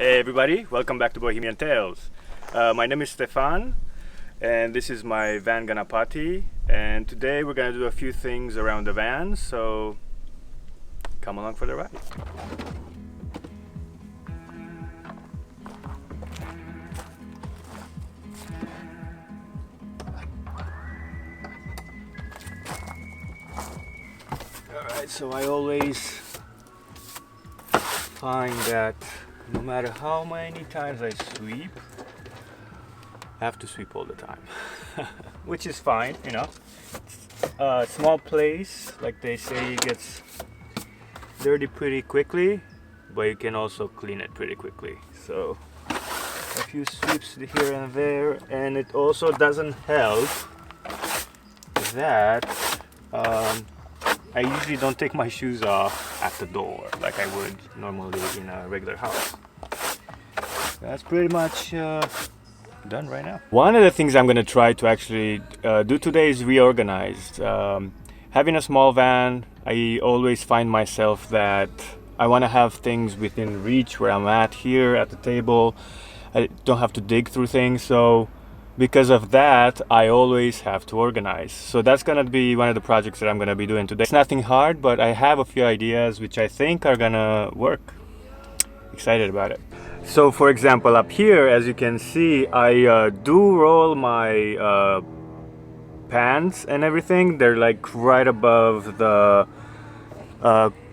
Hey everybody, welcome back to Bohemian Tales. My name is Stefan and this is my van Ganapati, and today we're gonna do a few things around the van, so come along for the ride. Alright, so I always find that no matter how many times I sweep, I have to sweep all the time. Which is fine, you know. A small place, like they say, gets dirty pretty quickly, but you can also clean it pretty quickly. So a few sweeps here and there, and it also doesn't help that I usually don't take my shoes off at the door like I would normally in a regular house. That's pretty much done right now. One of the things I'm going to try to actually do today is reorganize. Having a small van, I always find myself that I want to have things within reach where I'm at here at the table. I don't have to dig through things, so because of that, I always have to organize. So that's gonna be one of the projects that I'm gonna be doing today. It's nothing hard, but I have a few ideas which I think are gonna work. Excited about it. So for example, up here, as you can see, I do roll my pants and everything. They're like right above the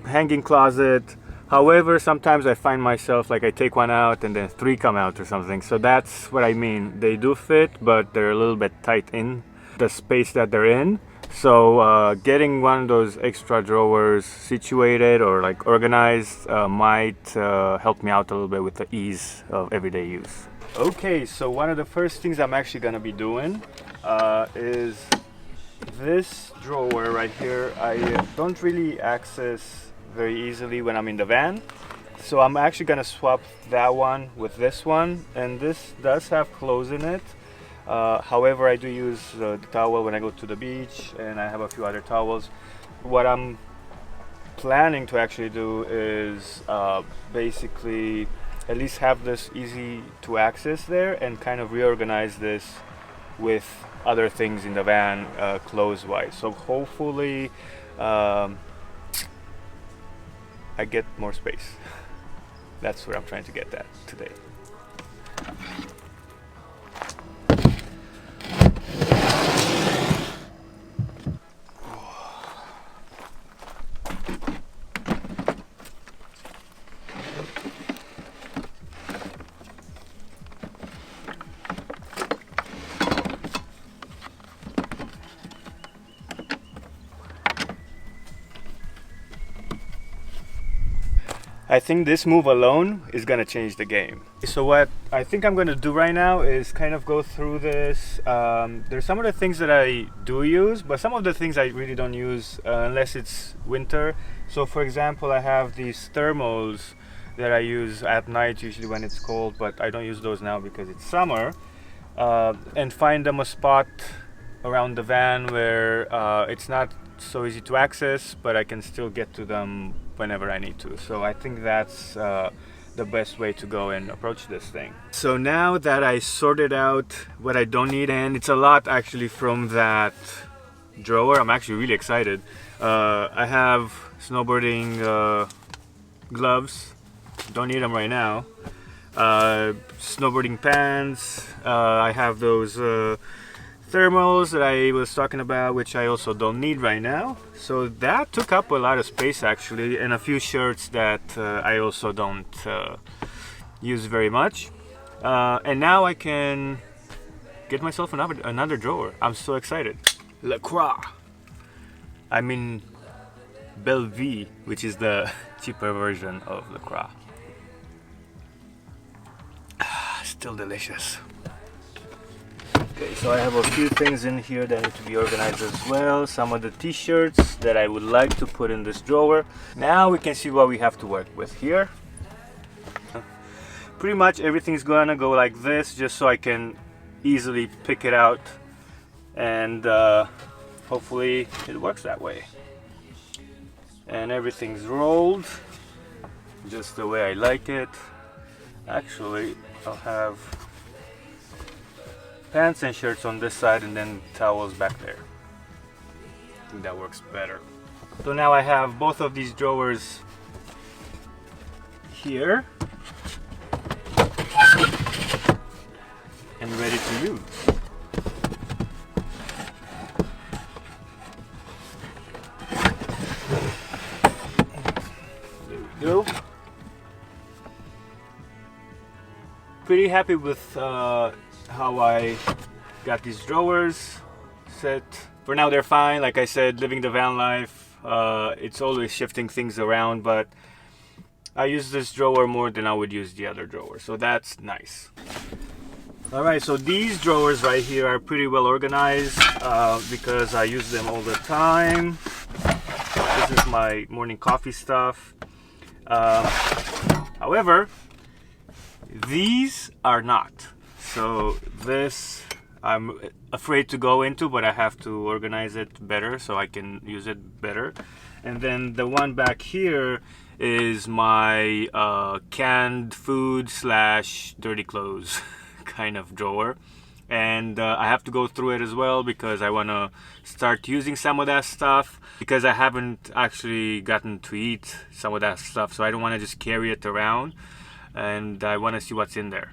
hanging closet. However, sometimes I find myself like I take one out and then three come out or something. So that's what I mean. They do fit, but they're a little bit tight in the space that they're in. So getting one of those extra drawers situated or like organized might help me out a little bit with the ease of everyday use. Okay, so one of the first things I'm actually gonna be doing is this drawer right here. I don't really access very easily when I'm in the van, so I'm actually gonna swap that one with this one, and this does have clothes in it. However, I do use the towel when I go to the beach, and I have a few other towels. What I'm planning to actually do is basically at least have this easy to access there and kind of reorganize this with other things in the van clothes wise. So hopefully I get more space. That's where I'm trying to get that today. I think this move alone is gonna change the game. So what I think I'm gonna do right now is kind of go through this. There's some of the things that I do use, but some of the things I really don't use unless it's winter. So for example, I have these thermals that I use at night, usually when it's cold, but I don't use those now because it's summer. And find them a spot around the van where it's not so easy to access, but I can still get to them whenever I need to. So I think that's the best way to go and approach this thing. So now that I sorted out what I don't need, and it's a lot actually from that drawer, I'm actually really excited. I have snowboarding gloves, don't need them right now. Snowboarding pants, I have those thermals that I was talking about, which I also don't need right now. So that took up a lot of space actually, and a few shirts that I also don't use very much. And now I can get myself another drawer. I'm so excited. La Croix. I mean Bellevue, which is the cheaper version of La Croix. Still delicious. Okay, so I have a few things in here that need to be organized as well. Some of the t-shirts that I would like to put in this drawer. Now we can see what we have to work with here. Pretty much everything's gonna go like this, just so I can easily pick it out, and hopefully it works that way. And everything's rolled just the way I like it. Actually, I'll have pants and shirts on this side and then towels back there. I think that works better. So now I have both of these drawers here and ready to use. There we go. Pretty happy with how I got these drawers set. For now they're fine. Like I said, living the van life, it's always shifting things around, but I use this drawer more than I would use the other drawer, so that's nice. Alright, so these drawers right here are pretty well organized because I use them all the time. This is my morning coffee stuff. However, these are not. So this I'm afraid to go into, but I have to organize it better so I can use it better. And then the one back here is my canned food / dirty clothes kind of drawer. And I have to go through it as well because I want to start using some of that stuff, because I haven't actually gotten to eat some of that stuff, so I don't want to just carry it around, and I want to see what's in there.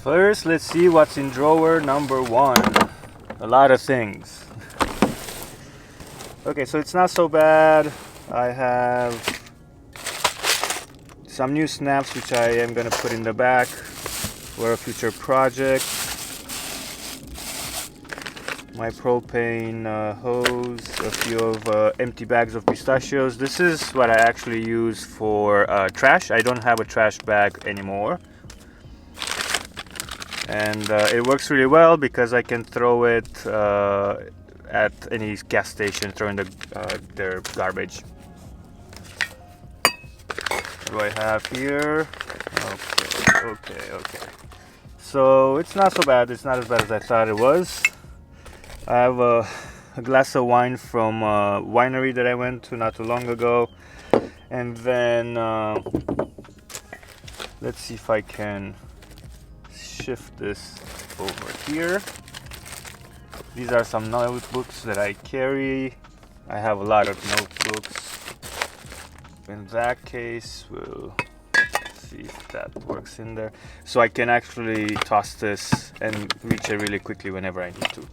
First, let's see what's in drawer number 1. A lot of things. Okay, so it's not so bad. I have some new snaps which I am going to put in the back for a future project. My propane hose, a few of empty bags of pistachios. This is what I actually use for trash. I don't have a trash bag anymore. And it works really well because I can throw it at any gas station, throw in their garbage. What do I have here? Okay. So it's not so bad. It's not as bad as I thought it was. I have a glass of wine from a winery that I went to not too long ago. And then let's see if I can shift this over here. These are some notebooks that I carry. I have a lot of notebooks. In that case, we'll see if that works in there. So I can actually toss this and reach it really quickly whenever I need to.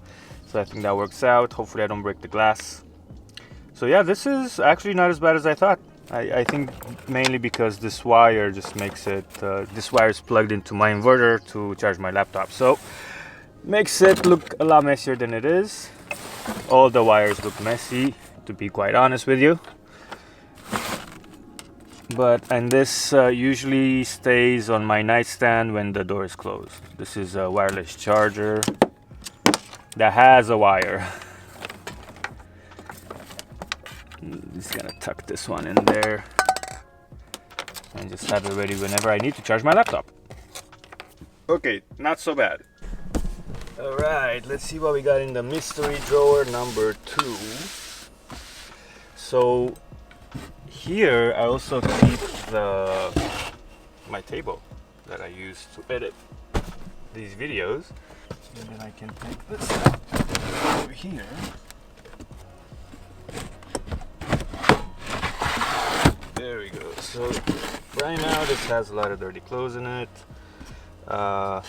So I think that works out. Hopefully I don't break the glass. So yeah, this is actually not as bad as I thought. I think mainly because this wire just makes it, this wire is plugged into my inverter to charge my laptop. So makes it look a lot messier than it is. All the wires look messy, to be quite honest with you. And this usually stays on my nightstand when the door is closed. This is a wireless charger that has a wire. Just gonna tuck this one in there and just have it ready whenever I need to charge my laptop. Okay, not so bad. All right, let's see what we got in the mystery drawer number 2. So here I also keep my table that I use to edit these videos, and then I can take this out over here. There we go. So right now this has a lot of dirty clothes in it. I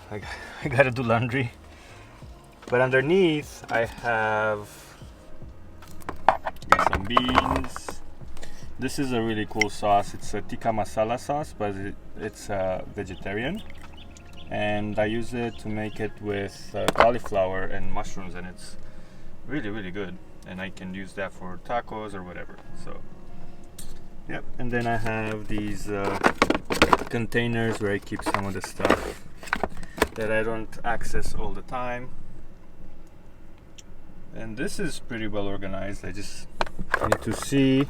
gotta do laundry. But underneath I have got some beans. This is a really cool sauce. It's a tikka masala sauce, but it's vegetarian. And I use it to make it with cauliflower and mushrooms, and it's really, really good. And I can use that for tacos or whatever. So yep, and then I have these containers where I keep some of the stuff that I don't access all the time. And this is pretty well organized. I just need to see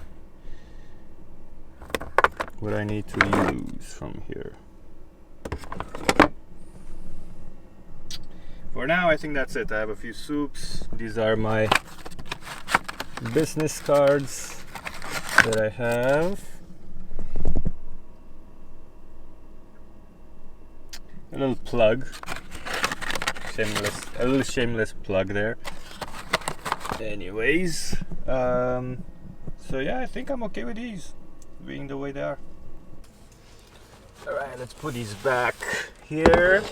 what I need to use from here. For now, I think that's it. I have a few soups. These are my business cards that I have. a little plug. Shameless, a little shameless plug there. Anyways, so yeah, I think I'm okay with these being the way they are. All right, let's put these back here.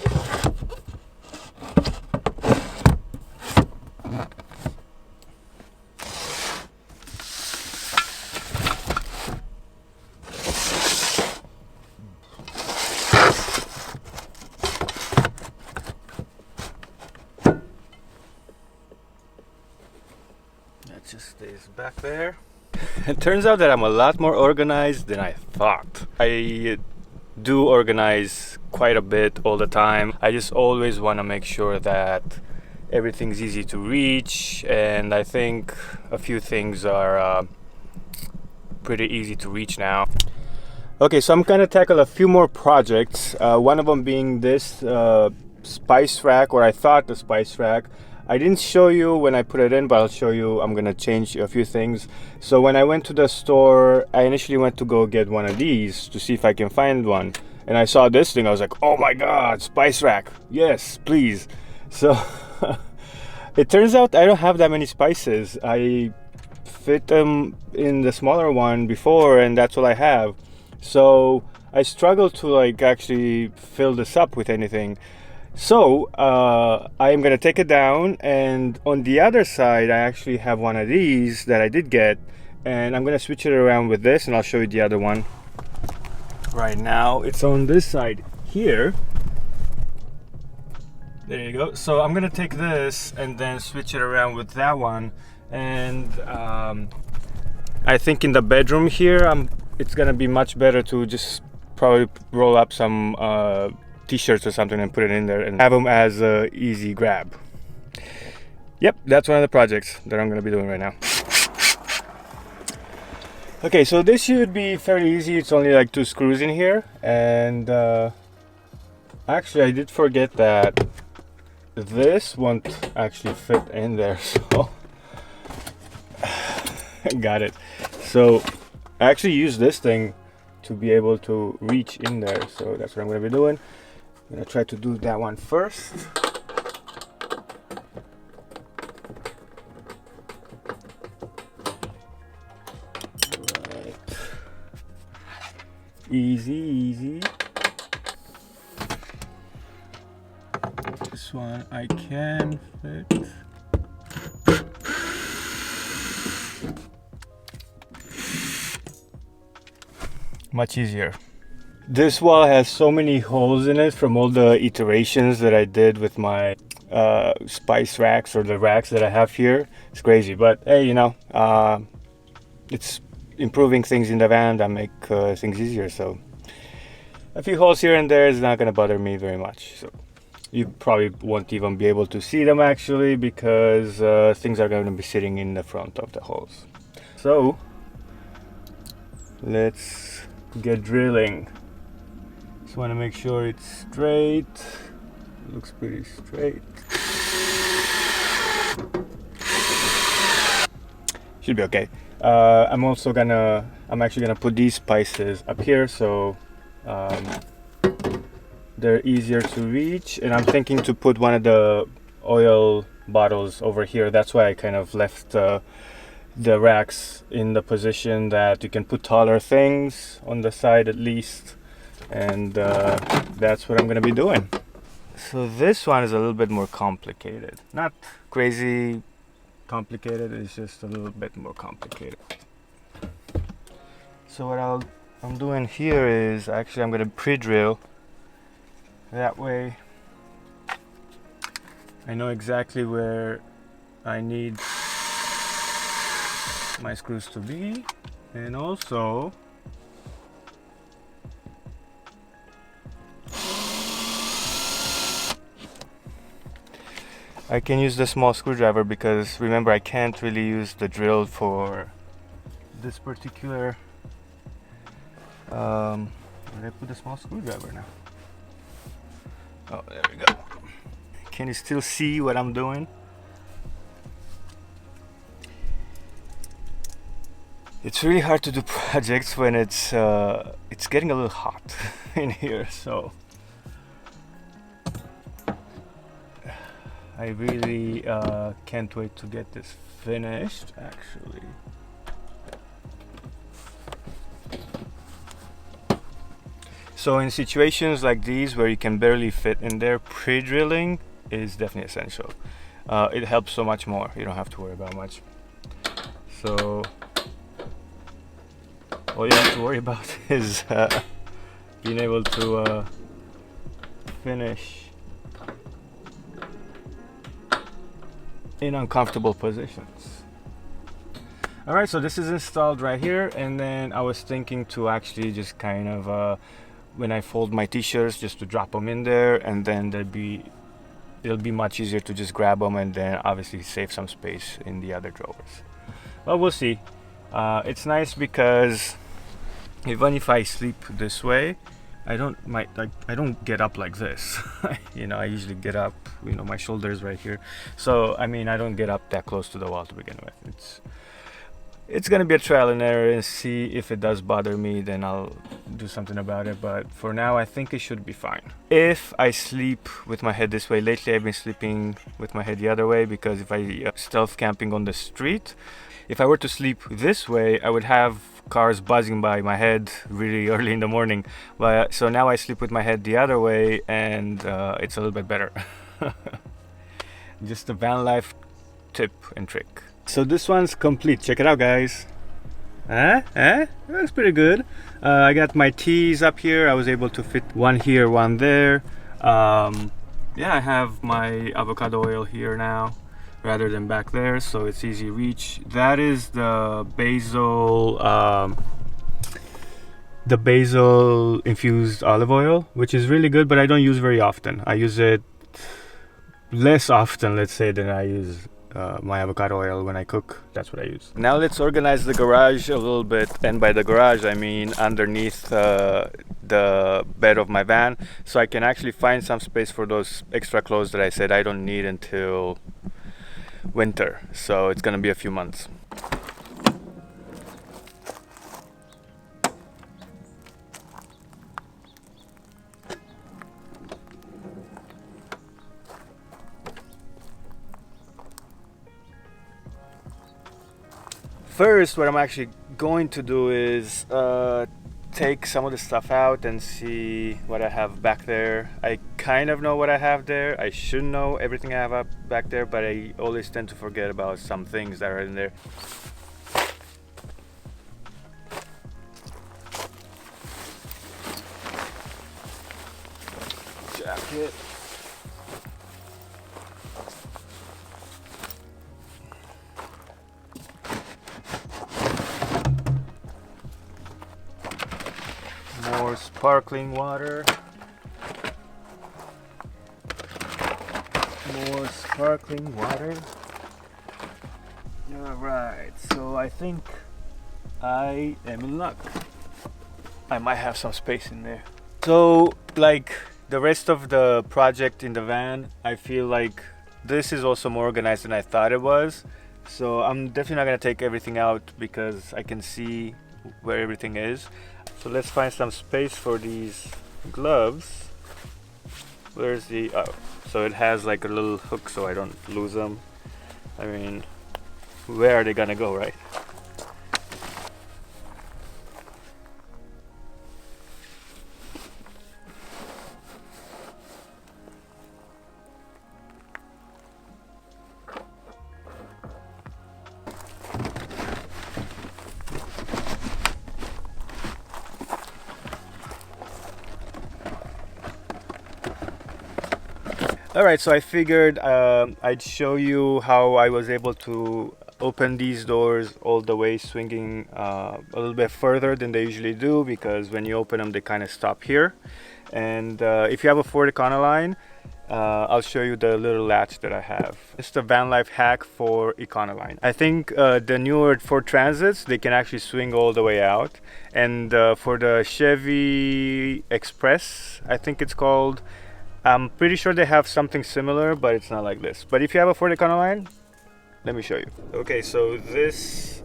Just stays back there. It turns out that I'm a lot more organized than I thought. I do organize quite a bit all the time. I just always want to make sure that everything's easy to reach, and I think a few things are pretty easy to reach now. Okay, so I'm gonna tackle a few more projects. One of them being this spice rack, or I thought the spice rack. I didn't show you when I put it in, but I'll show you. I'm gonna change a few things. So when I went to the store, I initially went to go get one of these to see if I can find one. And I saw this thing, I was like, oh my God, spice rack. Yes, please. So it turns out I don't have that many spices. I fit them in the smaller one before, and that's all I have. So I struggle to like actually fill this up with anything. So I am gonna take it down, and on the other side I actually have one of these that I did get, and I'm gonna switch it around with this, and I'll show you the other one. Right now it's on this side here. There you go. So I'm gonna take this and then switch it around with that one, and I think in the bedroom here it's gonna be much better to just probably roll up some t-shirts or something and put it in there and have them as a easy grab. Yep, that's one of the projects that I'm gonna be doing right now. Okay, so this should be fairly easy. It's only like 2 screws in here, and actually I did forget that this won't actually fit in there, so got it. So I actually use this thing to be able to reach in there, so that's what I'm gonna be doing. I'm gonna try to do that one first. Right. Easy, easy. This one I can fit. Much easier. This wall has so many holes in it from all the iterations that I did with my spice racks, or the racks that I have here. It's crazy, but hey, you know, it's improving things in the van that make things easier. So a few holes here and there is not gonna bother me very much. So you probably won't even be able to see them actually, because things are going to be sitting in the front of the holes. So let's get drilling. Just want to make sure it's straight. It looks pretty straight. Should be okay. I'm actually gonna put these spices up here, so they're easier to reach. And I'm thinking to put one of the oil bottles over here. That's why I kind of left the racks in the position that you can put taller things on the side at least. And that's what I'm gonna be doing. So this one is a little bit more complicated. Not crazy complicated, it's just a little bit more complicated. So what I'm doing here is actually I'm gonna pre-drill. That way I know exactly where I need my screws to be, and also I can use the small screwdriver, because remember I can't really use the drill for this particular where did I put the small screwdriver now? Oh, there we go. Can you still see what I'm doing? It's really hard to do projects when it's getting a little hot in here, so I really can't wait to get this finished, actually. So in situations like these where you can barely fit in there, pre-drilling is definitely essential. It helps so much more. You don't have to worry about much. So all you have to worry about is being able to finish in uncomfortable positions. Alright, so this is installed right here, and then I was thinking to actually just kind of when I fold my t-shirts, just to drop them in there, and then it'll be much easier to just grab them and then obviously save some space in the other drawers. But we'll see. It's nice because even if I sleep this way, I don't get up like this. You know, I usually get up, you know, my shoulders right here. So I mean, I don't get up that close to the wall to begin with. It's gonna be a trial and error, and see if it does bother me, then I'll do something about it. But for now, I think it should be fine. If I sleep with my head this way, lately I've been sleeping with my head the other way, because if I stealth camping on the street, if I were to sleep this way, I would have cars buzzing by my head really early in the morning. But so now I sleep with my head the other way, and it's a little bit better. Just a van life tip and trick. So this one's complete. Check it out, guys. That's pretty good. I got my tees up here. I was able to fit one here, one there. Yeah, I have my avocado oil here now rather than back there, so it's easy reach. That is the basil infused olive oil, which is really good, but I don't use very often. I use it less often, let's say, than I use my avocado oil when I cook. That's what I use. Now let's organize the garage a little bit, and by the garage I mean underneath the bed of my van, so I can actually find some space for those extra clothes that I said I don't need until winter. So it's gonna be a few months. First, what I'm actually going to do is take some of the stuff out and see what I have back there. I kind of know what I have there. I should know everything I have up back there, but I always tend to forget about some things that are in there. Jacket. More sparkling water. More sparkling water. Alright, so I think I am in luck. I might have some space in there. So, like the rest of the project in the van, I feel like this is also more organized than I thought it was. So I'm definitely not gonna take everything out because I can see where everything is. So let's find some space for these gloves. Where's the, oh, so it has like a little hook so I don't lose them. I mean, where are they gonna go, right? Alright, so I figured I'd show you how I was able to open these doors all the way, swinging a little bit further than they usually do, because when you open them they kind of stop here. And if you have a Ford Econoline, I'll show you the little latch that I have. It's the van life hack for Econoline. I think the newer Ford Transits, they can actually swing all the way out, and for the Chevy Express, I think it's called, I'm pretty sure they have something similar, but it's not like this. But if you have a Ford Econoline, let me show you. Okay, so this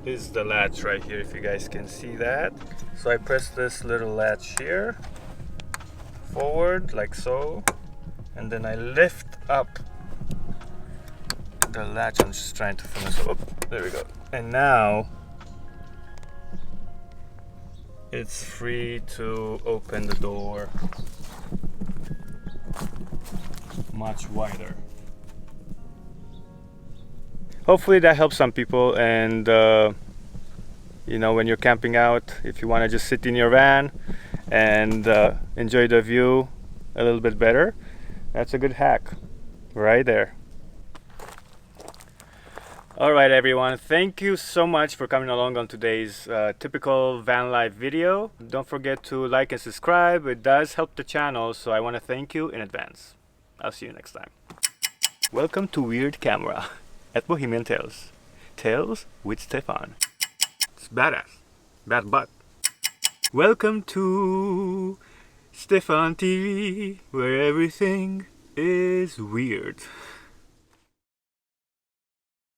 is the latch right here, if you guys can see that. So I press this little latch here, forward, like so, and then I lift up the latch. I'm just trying to finish it up. There we go. And now it's free to open the door much wider. Hopefully that helps some people, and you know, when you're camping out, if you want to just sit in your van and enjoy the view a little bit better, that's a good hack right there. Alright everyone, thank you so much for coming along on today's typical van life video. Don't forget to like and subscribe, it does help the channel, so I want to thank you in advance. I'll see you next time. Welcome to Weird Camera at Bohemian Tales. Tales with Stefan. It's badass. Bad butt. Welcome to Stefan TV, where everything is weird.